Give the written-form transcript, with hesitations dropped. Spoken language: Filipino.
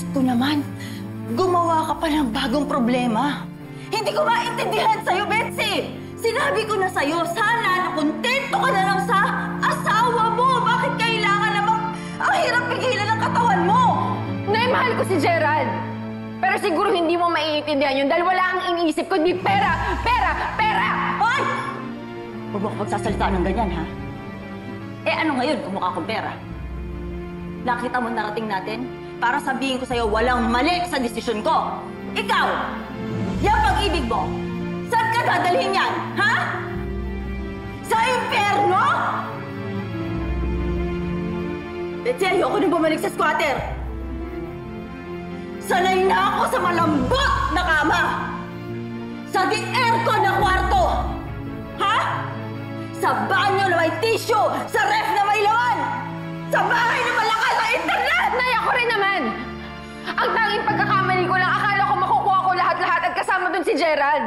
Ito naman, gumawa ka pa ng bagong problema. Hindi ko maintindihan sa'yo, Betsy! Sinabi ko na sa'yo, sana na kontento ka na lang sa asawa mo! Bakit kailangan namang ang hirap pigilan ng katawan mo? Nay, mahal ko si Gerald. Pero siguro hindi mo maiintindihan yun dahil wala ang iniisip ko, di pera! Pera! Pera! Hoy! Huwag mo ko magsasalita ng ganyan, ha? Eh ano ngayon kung mukha kong pera? Nakita mo narating natin? Para sabihin ko sa'yo, walang mali sa desisyon ko. Ikaw! Yan pag-ibig mo! Saan ka dadalhin yan? Ha? Sa impyerno? Betsy, ayoko nang bumalik sa squatter. Sanay na ako sa malambot na kama. Sa di-aircon na kwarto. Ha? Sa banyo na may tissue. Sa ref na may laman. Sa bahay na malakas sa internet. Nay, ako rin naman! Ang tanging pagkakamali ko lang, akala ko makukuha ko lahat-lahat at kasama dun si Gerald.